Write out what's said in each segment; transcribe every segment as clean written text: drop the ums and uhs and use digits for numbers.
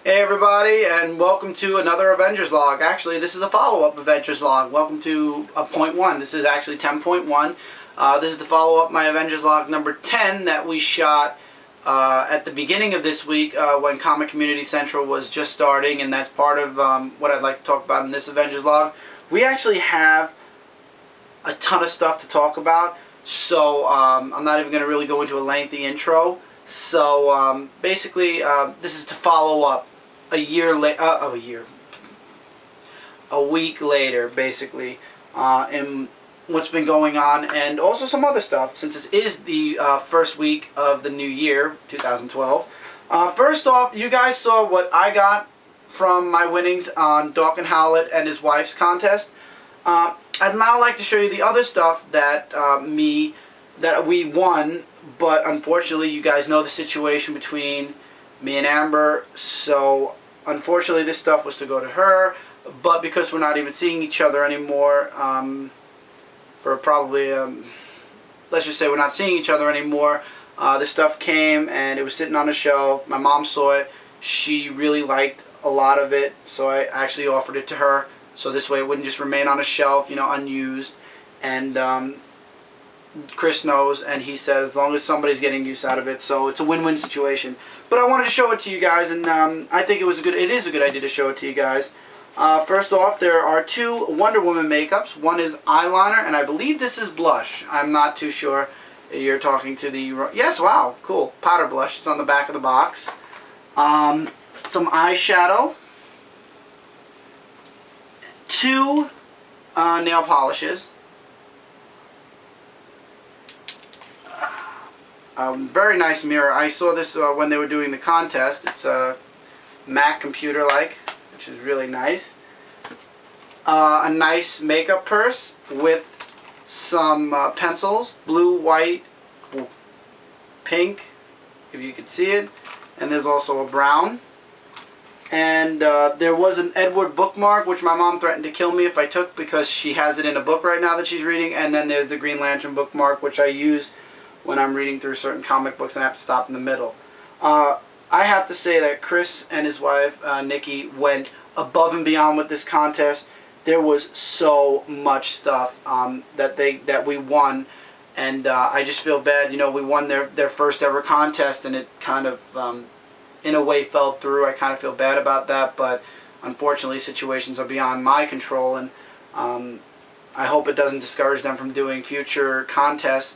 Hey everybody, and welcome to another Avengers Log. Actually, this is a follow-up Avengers Log. Welcome to point 1. This is actually 10.1. This is the follow-up my Avengers Log number 10 that we shot at the beginning of this week when Comic Community Central was just starting, and that's part of what I'd like to talk about in this Avengers Log. We actually have a ton of stuff to talk about, so I'm not even going to really go into a lengthy intro. So basically, this is to follow up a week later, basically, in what's been going on, and also some other stuff, since it is the first week of the new year, 2012. First off, you guys saw what I got from my winnings on Dawkins Howlett and his wife's contest. I'd now like to show you the other stuff that we won, but unfortunately you guys know the situation between me and Amber, so unfortunately this stuff was to go to her, but because we're not even seeing each other anymore, for probably, let's just say we're not seeing each other anymore, this stuff came and it was sitting on a shelf. My mom saw it. She really liked a lot of it, so I actually offered it to her, so this way it wouldn't just remain on a shelf, you know, unused. And Chris knows, and he says as long as somebody's getting use out of it, so it's a win-win situation. But I wanted to show it to you guys, and I think it is a good idea to show it to you guys. First off, there are two Wonder Woman makeups. One is eyeliner, and I believe this is blush. I'm not too sure. You're talking to the... Yes, wow, cool. Powder blush. It's on the back of the box. Some eyeshadow. Two nail polishes. Very nice mirror. I saw this when they were doing the contest. It's a Mac computer-like, which is really nice. A nice makeup purse with some pencils, blue, white, pink, if you could see it, and there's also a brown. And there was an Edward bookmark, which my mom threatened to kill me if I took, because she has it in a book right now that she's reading. And then there's the Green Lantern bookmark, which I use when I'm reading through certain comic books and I have to stop in the middle. I have to say that Chris and his wife, Nikki, went above and beyond with this contest. There was so much stuff that we won, and I just feel bad. You know, we won their first ever contest, and it kind of, in a way, fell through. I kind of feel bad about that, but unfortunately situations are beyond my control, and I hope it doesn't discourage them from doing future contests.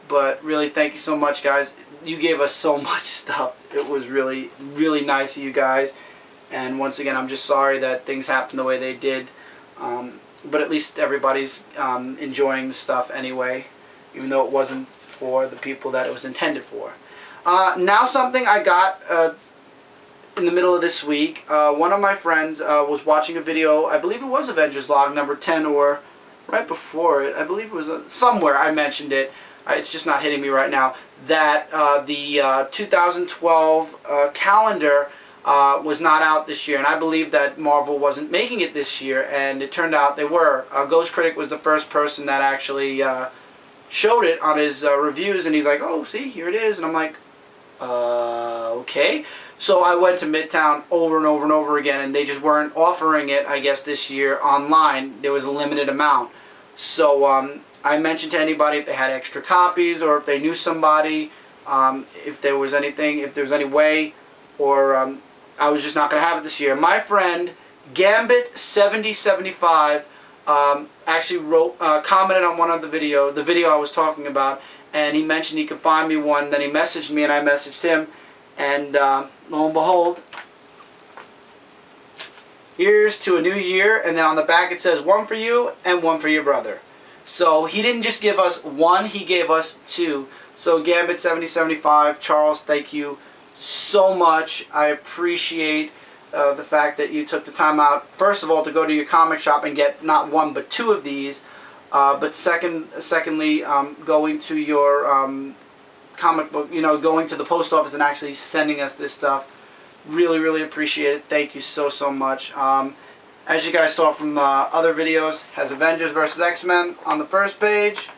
But really, thank you so much, guys. You gave us so much stuff. It was really, really nice of you guys. And once again, I'm just sorry that things happened the way they did. But at least everybody's enjoying the stuff anyway, even though it wasn't for the people that it was intended for. Now something I got in the middle of this week. One of my friends was watching a video. I believe it was Avengers Log number 10, or right before it. I believe it was somewhere I mentioned it. It's just not hitting me right now, that the 2012 calendar was not out this year, and I believe that Marvel wasn't making it this year, and it turned out they were. Ghost Critic was the first person that actually showed it on his reviews, and he's like, oh, see, here it is, and I'm like, okay. So I went to Midtown over and over and over again, and they just weren't offering it, I guess, this year online. There was a limited amount. So I mentioned to anybody if they had extra copies, or if they knew somebody, if there was any way, or I was just not going to have it this year. My friend Gambit7075 actually commented on one of the video I was talking about, and he mentioned he could find me one. Then he messaged me, and I messaged him, and lo and behold, here's to a new year. And then on the back it says, one for you and one for your brother. So he didn't just give us one, he gave us two. So Gambit7075, Charles, thank you so much. I appreciate the fact that you took the time out, first of all, to go to your comic shop and get not one but two of these. But secondly, going to your comic book, you know, going to the post office and actually sending us this stuff. Really, really appreciate it. Thank you so, so much. As you guys saw from other videos, has Avengers vs. X-Men on the first page.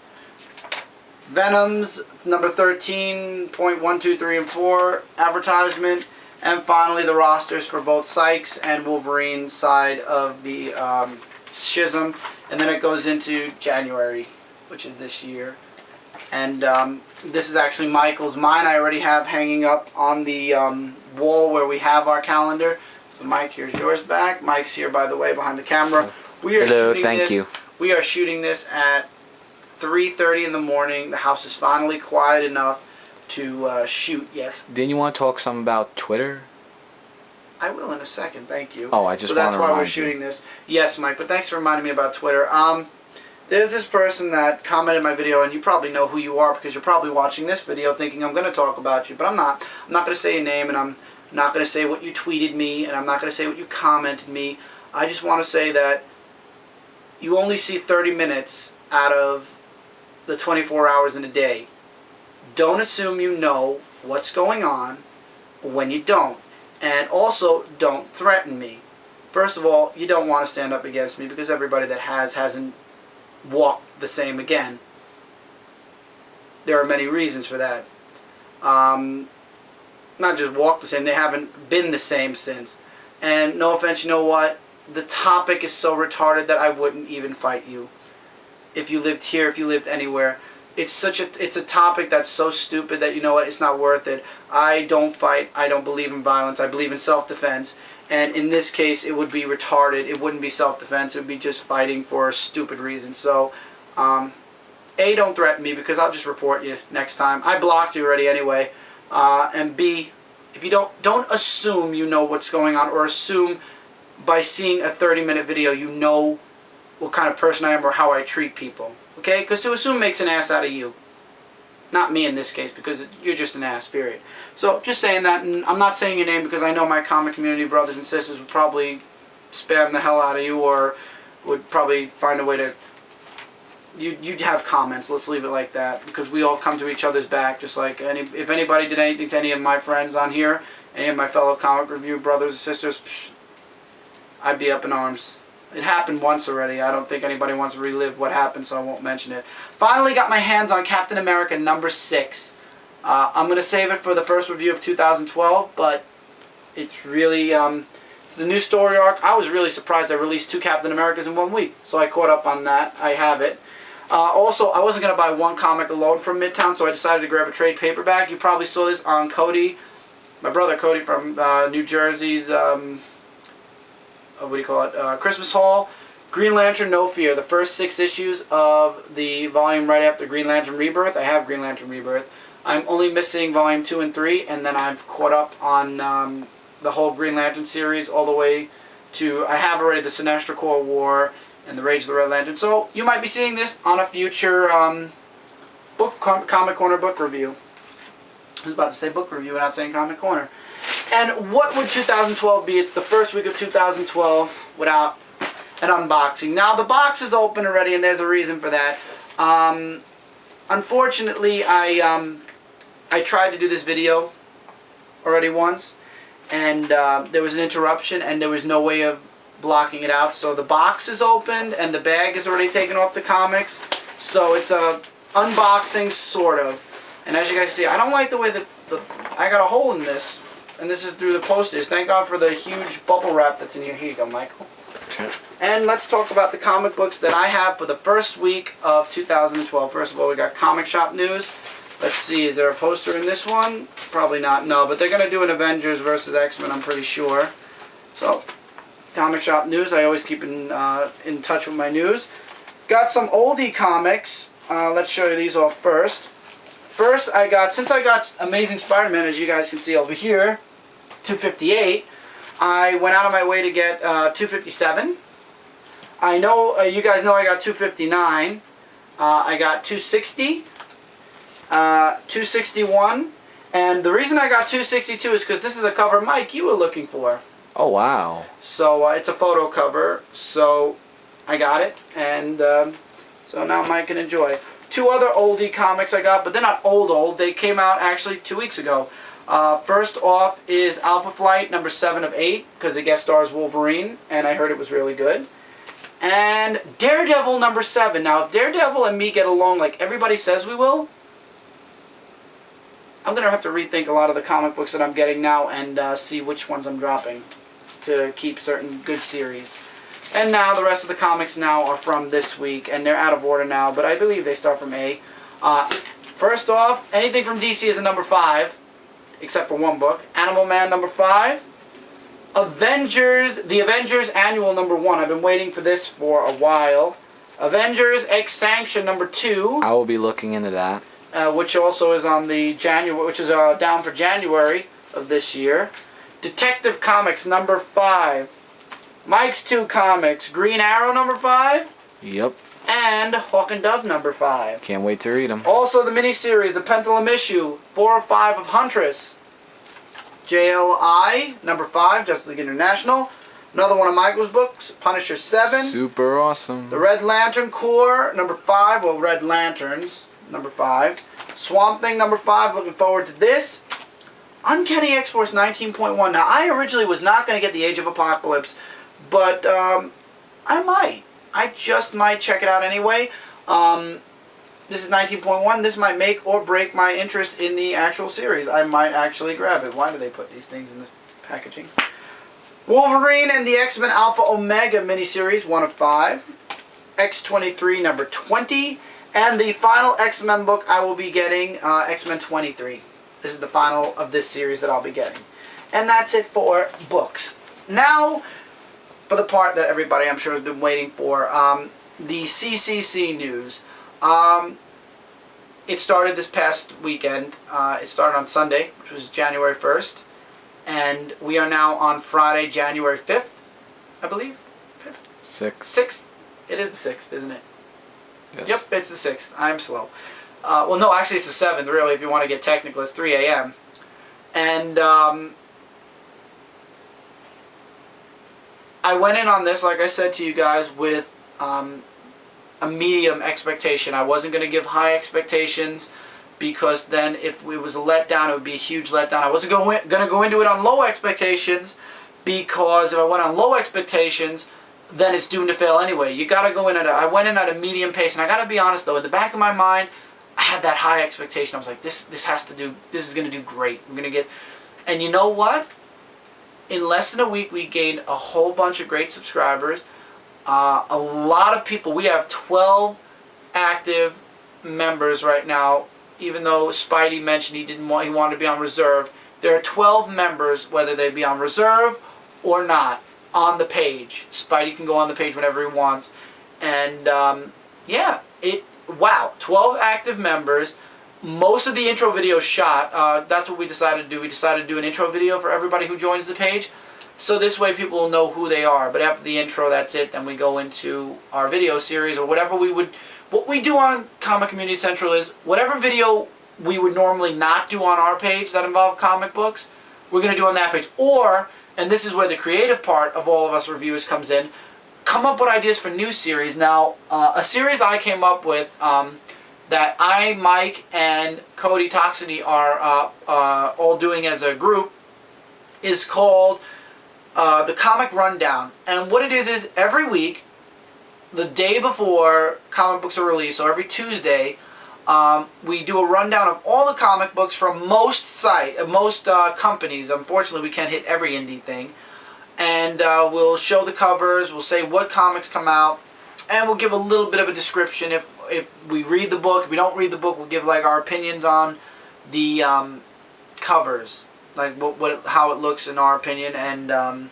Venom's number 13.1, 2, 3, and 4 advertisement. And finally, the rosters for both Sykes and Wolverine's side of the schism. And then it goes into January, which is this year. And this is actually Michael's. Mine I already have hanging up on the wall where we have our calendar. So Mike, here's yours back. Mike's here, by the way, behind the camera. We are shooting this. We are shooting this at 3:30 in the morning. The house is finally quiet enough to shoot. Yes. Didn't you want to talk something about Twitter? I will in a second. Thank you. Oh, I just. So that's why we're shooting this. Yes, Mike. But thanks for reminding me about Twitter. There's this person that commented my video, and you probably know who you are because you're probably watching this video thinking I'm going to talk about you, but I'm not. I'm not going to say your name, and I'm not going to say what you tweeted me, and I'm not going to say what you commented me. I just want to say that you only see 30 minutes out of the 24 hours in a day. Don't assume you know what's going on when you don't. And also, don't threaten me. First of all, you don't want to stand up against me because everybody that hasn't walk the same again. There are many reasons for that. Not just walk the same, they haven't been the same since. And no offense, you know what? The topic is so retarded that I wouldn't even fight you. If you lived here, if you lived anywhere. It's a topic that's so stupid that, you know what, it's not worth it. I don't fight, I don't believe in violence, I believe in self-defense. And in this case, it would be retarded. It wouldn't be self-defense. It would be just fighting for a stupid reason. So, A, don't threaten me because I'll just report you next time. I blocked you already anyway. And B, if you don't assume you know what's going on, or assume by seeing a 30-minute video you know what kind of person I am or how I treat people. Okay? Because to assume makes an ass out of you. Not me in this case, because you're just an ass, period. So, just saying that, and I'm not saying your name because I know my comic community brothers and sisters would probably spam the hell out of you, or would probably find a way to... You'd have comments, let's leave it like that, because we all come to each other's back, just like if anybody did anything to any of my friends on here, any of my fellow comic review brothers and sisters, I'd be up in arms. It happened once already. I don't think anybody wants to relive what happened, so I won't mention it. Finally got my hands on Captain America #6. I'm going to save it for the first review of 2012, but it's really, it's the new story arc. I was really surprised I released 2 Captain Americas in 1 week, so I caught up on that. I have it. Also, I wasn't going to buy one comic alone from Midtown, so I decided to grab a trade paperback. You probably saw this on Cody, my brother Cody from New Jersey's... what do you call it, Christmas haul. Green Lantern No Fear, the first 6 issues of the volume right after Green Lantern Rebirth. I have Green Lantern Rebirth. I'm only missing volume 2 and 3, and then I've caught up on the whole Green Lantern series all the way to, I have already the Sinestro Corps War and the Rage of the Red Lantern. So you might be seeing this on a future Comic Corner book review. I was about to say book review without saying Comic Corner. And what would 2012 be? It's the first week of 2012 without an unboxing. Now, the box is open already, and there's a reason for that. Unfortunately, I tried to do this video already once, and there was an interruption, and there was no way of blocking it out. So the box is opened, and the bag is already taken off the comics. So it's a unboxing, sort of. And as you guys see, I don't like the way that I got a hole in this. And this is through the postage. Thank God for the huge bubble wrap that's in here. Here you go, Michael. Okay. And let's talk about the comic books that I have for the first week of 2012. First of all, we got comic shop news. Let's see, is there a poster in this one? Probably not, no. But they're going to do an Avengers versus X-Men, I'm pretty sure. So, comic shop news. I always keep in touch with my news. Got some oldie comics. Let's show you these off first. First, since I got Amazing Spider-Man, as you guys can see over here, 258, I went out of my way to get 257. I know, you guys know I got 259. I got 260, 261, and the reason I got 262 is because this is a cover, Mike, you were looking for. Oh, wow. So, it's a photo cover, so I got it, and so now Mike can enjoy. 2 other oldie comics I got, but they're not old. They came out actually 2 weeks ago. First off is Alpha Flight #7 of 8, because it guest stars Wolverine, and I heard it was really good. And Daredevil #7. Now, if Daredevil and me get along like everybody says we will, I'm going to have to rethink a lot of the comic books that I'm getting now and see which ones I'm dropping to keep certain good series. And now the rest of the comics now are from this week, and they're out of order now, but I believe they start from A. First off, anything from DC is a number 5, except for one book. Animal Man number 5. The Avengers Annual number 1. I've been waiting for this for a while. Avengers X Sanction number 2. I will be looking into that. Which also is on the down for January of this year. Detective Comics number 5. Mike's 2 Comics, Green Arrow number 5. Yep. And Hawk and Dove number 5. Can't wait to read them. Also the miniseries, the Pendulum issue 4 or 5 of Huntress. JLI number 5, Justice League International. Another one of Michael's books, Punisher 7. Super awesome. The Red Lantern Corps number 5, well, Red Lanterns number 5. Swamp Thing number 5, looking forward to this. Uncanny X-Force 19.1. Now, I originally was not going to get the Age of Apocalypse, but I might. I just might check it out anyway. This is 19.1. This might make or break my interest in the actual series. I might actually grab it. Why do they put these things in this packaging? Wolverine and the X-Men Alpha Omega miniseries, 1 of 5. X-23 number 20. And the final X-Men book I will be getting, X-Men 23. This is the final of this series that I'll be getting. And that's it for books. Now, for the part that everybody I'm sure has been waiting for, the CCC news. It started this past weekend. It started on Sunday, which was January 1st. And we are now on Friday, January 5th, I believe. 5th? 6th. It is the 6th, isn't it? Yes. Yep, it's the 6th. I'm slow. Well, no, actually it's the 7th, really, if you want to get technical. It's 3 a.m. And I went in on this, like I said to you guys, with a medium expectation. I wasn't going to give high expectations because then if it was a letdown, it would be a huge letdown. I wasn't going to go into it on low expectations because if I went on low expectations, then it's doomed to fail anyway. You got to go in I went in at a medium pace, and I got to be honest though, in the back of my mind, I had that high expectation. I was like, this is going to do great. We're going to get, and you know what? In less than a week, we gained a whole bunch of great subscribers. A lot of people. We have 12 active members right now. Even though Spidey mentioned he wanted to be on reserve, there are 12 members, whether they be on reserve or not, on the page. Spidey can go on the page whenever he wants, and yeah, wow, 12 active members. Most of the intro videos shot. That's what we decided to do. We decided to do an intro video for everybody who joins the page, so this way people will know who they are. But after the intro, that's it. Then we go into our video series or whatever we would. What we do on Comic Community Central is whatever video we would normally not do on our page that involve comic books, we're going to do on that page. Or, and this is where the creative part of all of us reviewers comes in, come up with ideas for new series. Now, a series I came up with that I, Mike, and Cody Toxiny are all doing as a group is called the Comic Rundown. And what it is every week, the day before comic books are released, so every Tuesday, we do a rundown of all the comic books from most companies. Unfortunately, we can't hit every indie thing. And we'll show the covers, we'll say what comics come out, and we'll give a little bit of a description. If we read the book, if we don't read the book, we'll give like our opinions on the covers, like how it looks in our opinion, and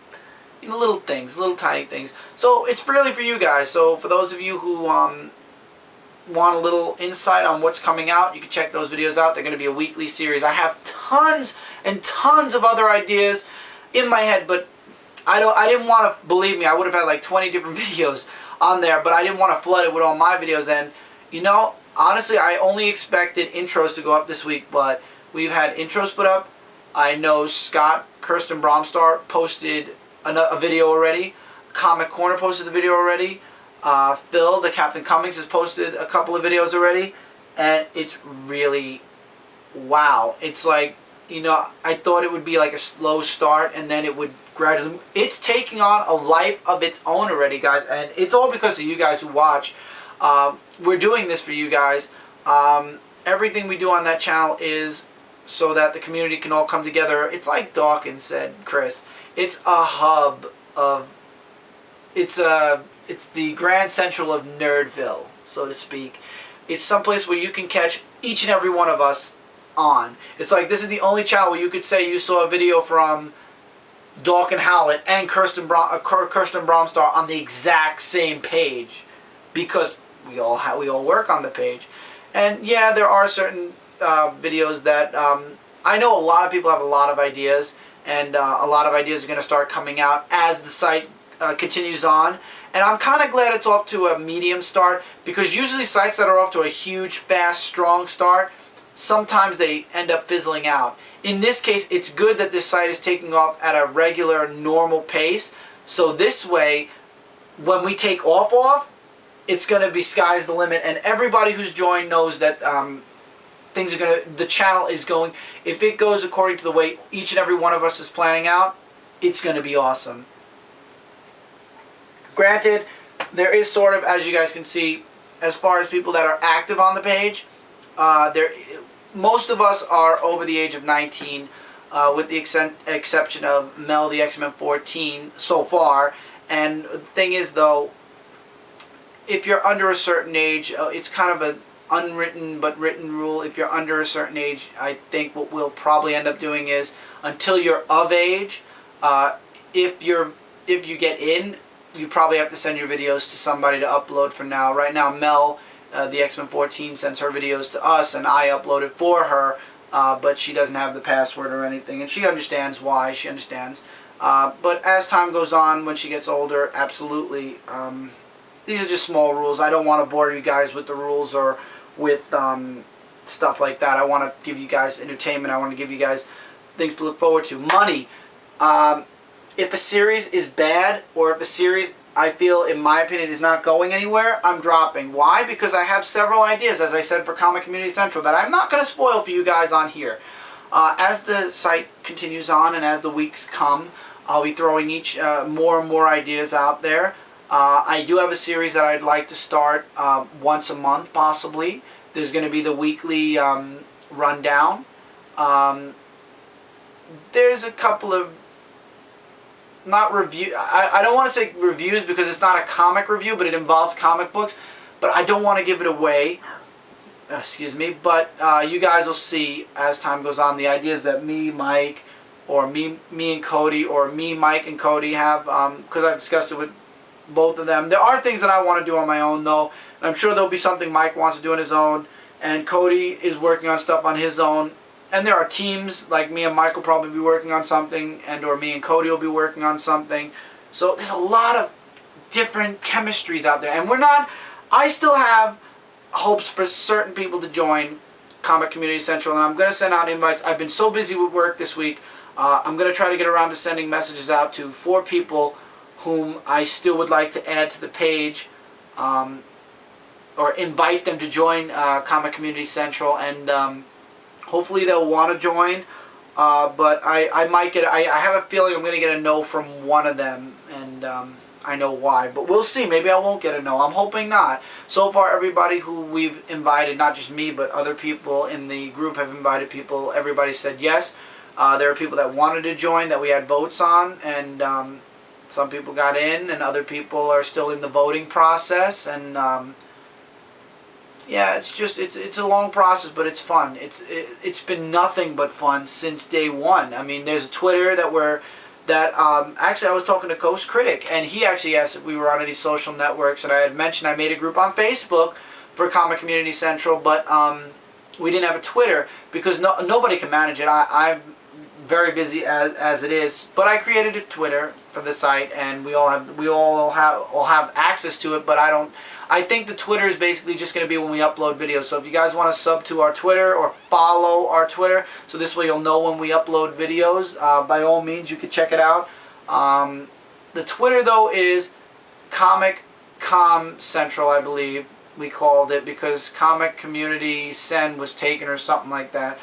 you know, little things, little tiny things. So it's really for you guys. So for those of you who want a little insight on what's coming out, you can check those videos out. They're going to be a weekly series. I have tons and tons of other ideas in my head, but I didn't want to, believe me, I would have had like 20 different videos on there, but I didn't want to flood it with all my videos. And you know, honestly, I only expected intros to go up this week, but we've had intros put up. I know Scott Kirsten Bromstar posted a video already. Comic Corner posted the video already. Phil, the Captain Cummings, has posted a couple of videos already, and it's really, wow. It's like, you know, I thought it would be like a slow start, and then it would gradually, it's taking on a life of its own already, guys, and it's all because of you guys who watch. We're doing this for you guys. Everything we do on that channel is so that the community can all come together. It's like Dawkins said, Chris. It's a hub of, it's the Grand Central of Nerdville, so to speak. It's someplace where you can catch each and every one of us on. It's like this is the only channel where you could say you saw a video from Dawkins Howlett and Kirsten Bromstar on the exact same page, because we all work on the page. And yeah, there are certain videos that I know a lot of people have a lot of ideas, and a lot of ideas are going to start coming out as the site continues on. And I'm kind of glad it's off to a medium start, because usually sites that are off to a huge, fast, strong start, sometimes they end up fizzling out. In this case, it's good that this site is taking off at a regular, normal pace. So this way, when we take off, it's going to be sky's the limit, and everybody who's joined knows that things are going to, the channel is going, if it goes according to the way each and every one of us is planning out, it's going to be awesome. Granted, there is sort of, as you guys can see, as far as people that are active on the page, most of us are over the age of 19, with the exception of Mel, the X-Men 14, so far. And the thing is, though, if you're under a certain age, it's kind of an unwritten but written rule. If you're under a certain age, I think what we'll probably end up doing is, until you're of age, if you get in, you probably have to send your videos to somebody to upload for now. Right now, Mel, the X-Men 14, sends her videos to us, and I upload it for her, but she doesn't have the password or anything, and she understands why. She understands. But as time goes on, when she gets older, absolutely. These are just small rules. I don't want to bore you guys with the rules or with stuff like that. I want to give you guys entertainment. I want to give you guys things to look forward to. Money. If a series is bad, or if a series, I feel, in my opinion, is not going anywhere, I'm dropping. Why? Because I have several ideas, as I said, for Comic Community Central that I'm not going to spoil for you guys on here. As the site continues on and as the weeks come, I'll be throwing more and more ideas out there. I do have a series that I'd like to start once a month, possibly. There's going to be the weekly rundown. There's a couple of, not review, I don't want to say reviews because it's not a comic review, but it involves comic books. But I don't want to give it away. Excuse me. But you guys will see as time goes on the ideas that me, Mike, or me and Cody, or me, Mike, and Cody have, because I've discussed it with both of them. There are things that I want to do on my own, though. And I'm sure there'll be something Mike wants to do on his own, and Cody is working on stuff on his own. And there are teams, like me and Mike will probably be working on something, and or me and Cody will be working on something. So there's a lot of different chemistries out there. And I still have hopes for certain people to join Comic Community Central, and I'm going to send out invites. I've been so busy with work this week. I'm going to try to get around to sending messages out to 4 people whom I still would like to add to the page, or invite them to join Comic Community Central, and hopefully they'll want to join. But I might get, I have a feeling I'm going to get a no from one of them, and I know why. But we'll see. Maybe I won't get a no. I'm hoping not. So far, everybody who we've invited, not just me, but other people in the group have invited people. Everybody said yes. There are people that wanted to join that we had votes on, and some people got in, and other people are still in the voting process. And yeah, it's a long process, but it's fun. It's been nothing but fun since day one. I mean, there's a Twitter actually I was talking to Coast Critic, and he actually asked if we were on any social networks, and I had mentioned I made a group on Facebook for Comic Community Central, but we didn't have a Twitter because nobody can manage it. I'm very busy as it is, but I created a Twitter for the site, and we all have access to it. But I think the Twitter is basically just going to be when we upload videos. So if you guys want to sub to our Twitter or follow our Twitter, so this way you'll know when we upload videos, by all means you can check it out. The Twitter though is Comic Com Central, I believe we called it, because Comic Community Send was taken or something like that.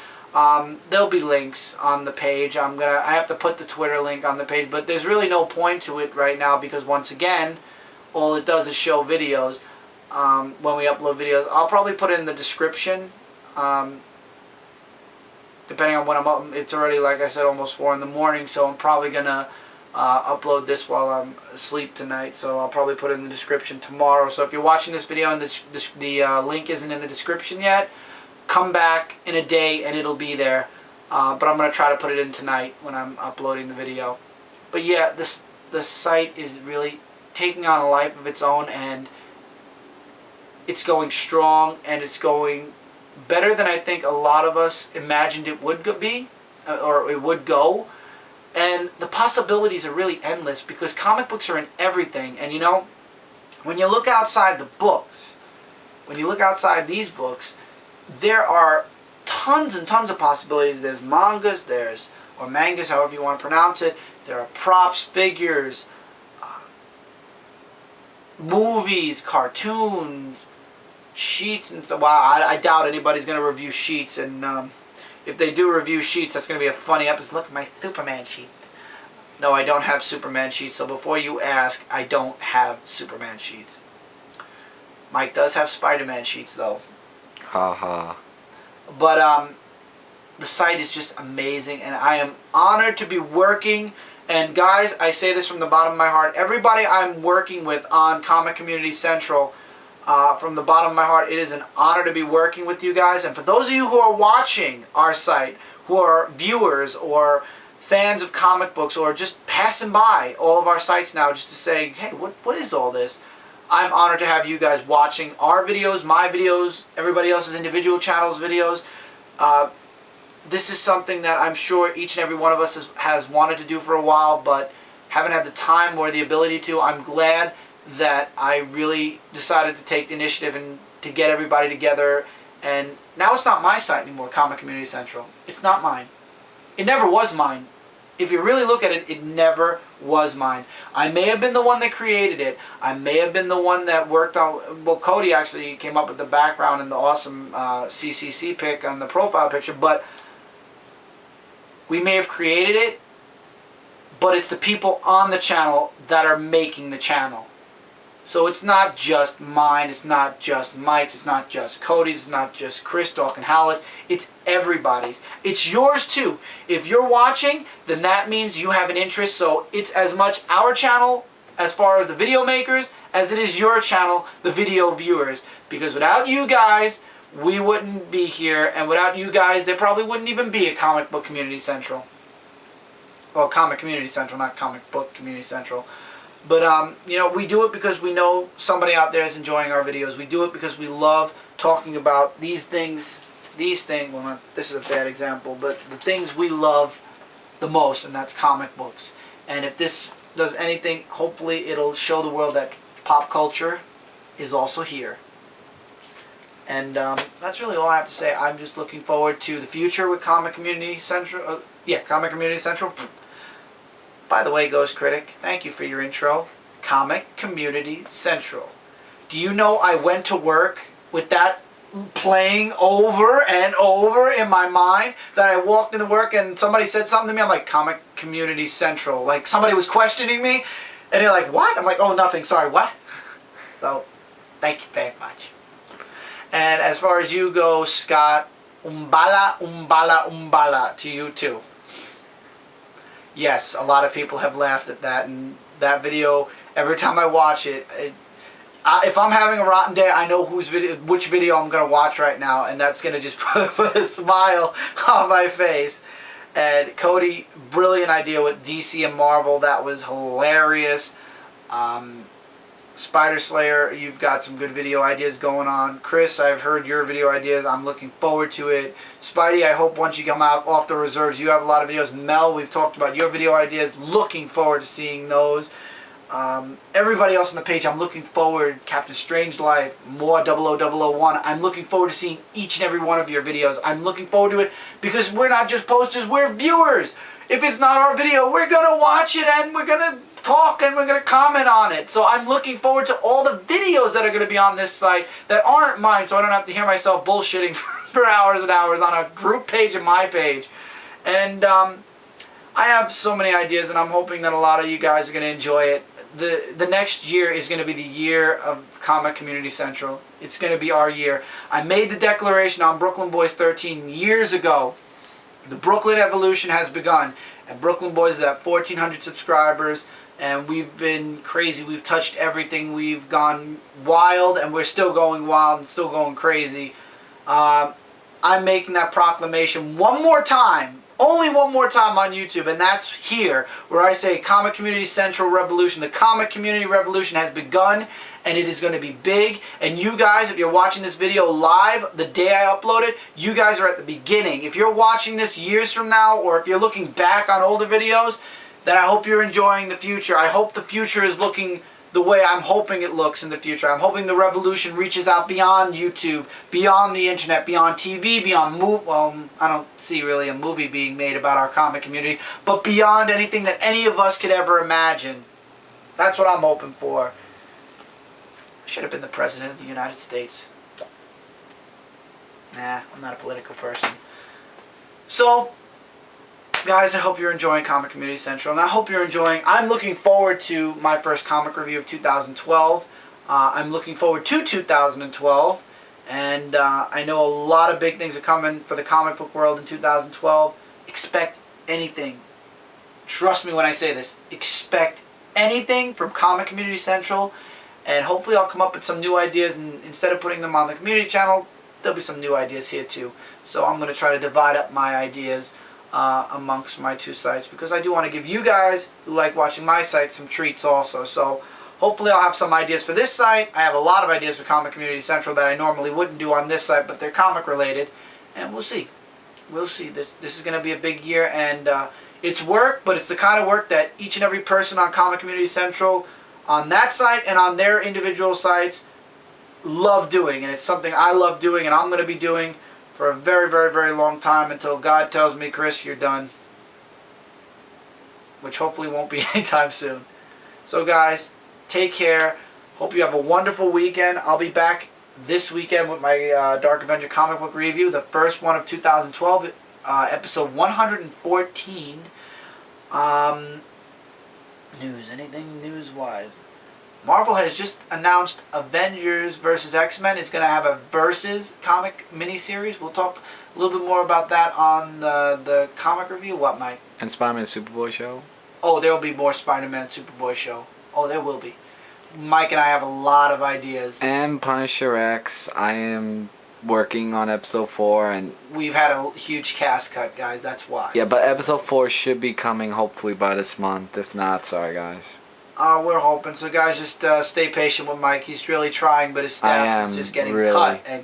There'll be links on the page. I have to put the Twitter link on the page, but there's really no point to it right now because once again, all it does is show videos. When we upload videos, I'll probably put it in the description. depending on when I'm up. It's already, like I said, almost 4 in the morning, so I'm probably gonna upload this while I'm asleep tonight. So I'll probably put it in the description tomorrow. So if you're watching this video and the link isn't in the description yet, come back in a day and it'll be there. But I'm gonna try to put it in tonight when I'm uploading the video. But yeah, the site is really taking on a life of its own, and it's going strong, and it's going better than I think a lot of us imagined it would be, or it would go. And the possibilities are really endless, because comic books are in everything. And you know, when you look outside the books, when you look outside these books, there are tons and tons of possibilities. There's mangas, or mangas, however you want to pronounce it. There are props, figures, movies, cartoons, sheets, and stuff. Wow, I doubt anybody's going to review sheets, and if they do review sheets, that's going to be a funny episode. Look at my Superman sheet. No, I don't have Superman sheets, so before you ask, I don't have Superman sheets. Mike does have Spider-Man sheets, though. Ha ha. But the site is just amazing, and I am honored to be working. And guys, I say this from the bottom of my heart. Everybody I'm working with on Comic Community Central, from the bottom of my heart, it is an honor to be working with you guys. And for those of you who are watching our site, who are viewers or fans of comic books, or just passing by all of our sites now just to say, hey, what is all this? I'm honored to have you guys watching our videos, my videos, everybody else's individual channels' videos. This is something that I'm sure each and every one of us has wanted to do for a while, but haven't had the time or the ability to. I'm glad that I really decided to take the initiative and to get everybody together. And now it's not my site anymore, Comic Community Central. It's not mine. It never was mine. If you really look at it, it never was mine. I may have been the one that created it. I may have been the one that worked on... Well, Cody actually came up with the background and the awesome CCC pic on the profile picture, but we may have created it, but it's the people on the channel that are making the channel. So it's not just mine, it's not just Mike's, it's not just Cody's, it's not just Chris Dawk and Howlett's, it's everybody's. It's yours too. If you're watching, then that means you have an interest, so it's as much our channel as far as the video makers as it is your channel, the video viewers. Because without you guys, we wouldn't be here, and without you guys, there probably wouldn't even be a Comic Book Community Central. Well, Comic Community Central, not Comic Book Community Central. But, you know, we do it because we know somebody out there is enjoying our videos. We do it because we love talking about these things, well, not, this is a bad example, but the things we love the most, and that's comic books. And if this does anything, hopefully it'll show the world that pop culture is also here. And that's really all I have to say. I'm just looking forward to the future with Comic Community Central. Comic Community Central. By the way, Ghost Critic, thank you for your intro. Comic Community Central. Do you know I went to work with that playing over and over in my mind, that I walked into work and somebody said something to me, I'm like, Comic Community Central. Like somebody was questioning me and they're like, what? I'm like, oh, nothing, sorry, what? So, thank you very much. And as far as you go, Scott, umbala, umbala, umbala to you too. Yes, a lot of people have laughed at that, and that video, every time I watch it, if I'm having a rotten day, I know which video I'm going to watch right now, and that's going to just put a smile on my face. And Cody, brilliant idea with DC and Marvel, that was hilarious. Spider Slayer, you've got some good video ideas going on. Chris, I've heard your video ideas. I'm looking forward to it. Spidey, I hope once you come out off the reserves, you have a lot of videos. Mel, we've talked about your video ideas. Looking forward to seeing those. Everybody else on the page, I'm looking forward. Captain Strangelove, more 00001. I'm looking forward to seeing each and every one of your videos. I'm looking forward to it because we're not just posters, we're viewers. If it's not our video, we're going to watch it and we're going to talk and we're going to comment on it. So I'm looking forward to all the videos that are going to be on this site that aren't mine, so I don't have to hear myself bullshitting for hours and hours on a group page and my page. And I have so many ideas, and I'm hoping that a lot of you guys are going to enjoy it. The next year is going to be the year of Comic Community Central. It's going to be our year. I made the declaration on Brooklyn Boys 13 years ago. The Brooklyn evolution has begun, and Brooklyn Boys is at 1,400 subscribers, and we've been crazy. We've touched everything. We've gone wild, and we're still going wild and still going crazy. I'm making that proclamation one more time, only one more time on YouTube, and that's here, where I say Comic Community Central Revolution. The Comic Community Revolution has begun, and it is going to be big. And you guys, if you're watching this video live the day I upload it, you guys are at the beginning. If you're watching this years from now, or if you're looking back on older videos, then I hope you're enjoying the future. I hope the future is looking the way I'm hoping it looks in the future. I'm hoping the revolution reaches out beyond YouTube, beyond the internet, beyond TV, beyond I don't see really a movie being made about our comic community, but beyond anything that any of us could ever imagine. That's what I'm hoping for. I should have been the President of the United States. Nah, I'm not a political person. So, guys, I hope you're enjoying Comic Community Central, and I hope you're enjoying. I'm looking forward to my first comic review of 2012. I'm looking forward to 2012, and I know a lot of big things are coming for the comic book world in 2012. Expect anything. Trust me when I say this. Expect anything from Comic Community Central, and hopefully I'll come up with some new ideas, and instead of putting them on the community channel, there'll be some new ideas here too. So I'm going to try to divide up my ideas amongst my two sites, because I do want to give you guys who like watching my site some treats also. So hopefully I'll have some ideas for this site. I have a lot of ideas for Comic Community Central that I normally wouldn't do on this site, but they're comic related, and we'll see. We'll see. This is going to be a big year, and it's work, but it's the kind of work that each and every person on Comic Community Central on that site and on their individual sites love doing, and it's something I love doing, and I'm going to be doing for a very, very, very long time, until God tells me, Chris, you're done. Which hopefully won't be anytime soon. So guys, take care. Hope you have a wonderful weekend. I'll be back this weekend with my Dark Avenger comic book review, the first one of 2012, episode 114. News, anything news-wise? Marvel has just announced Avengers vs. X-Men. It's going to have a Versus comic miniseries. We'll talk a little bit more about that on the comic review. What, Mike? And Spider-Man Superboy show. Oh, there will be more Spider-Man Superboy show. Oh, there will be. Mike and I have a lot of ideas. And Punisher X. I am working on episode 4, and we've had a huge cast cut, guys. That's why. Yeah, but episode 4 should be coming hopefully by this month. If not, sorry guys. We're hoping. So guys, just stay patient with Mike. He's really trying, but his staff is just getting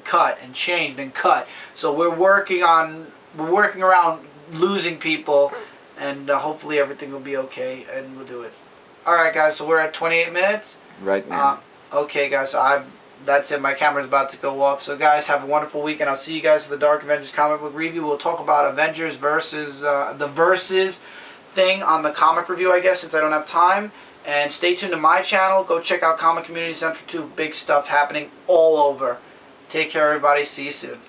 cut and changed and cut. So we're working around losing people, and hopefully everything will be okay, and we'll do it. All right, guys. So we're at 28 minutes. Right now. Okay, guys. So that's it. My camera's about to go off. So guys, have a wonderful weekend. I'll see you guys for the Dark Avengers comic book review. We'll talk about Avengers versus the Versus thing on the comic review, I guess, since I don't have time. And stay tuned to my channel. Go check out Comic Community Central too. Big stuff happening all over. Take care, everybody. See you soon.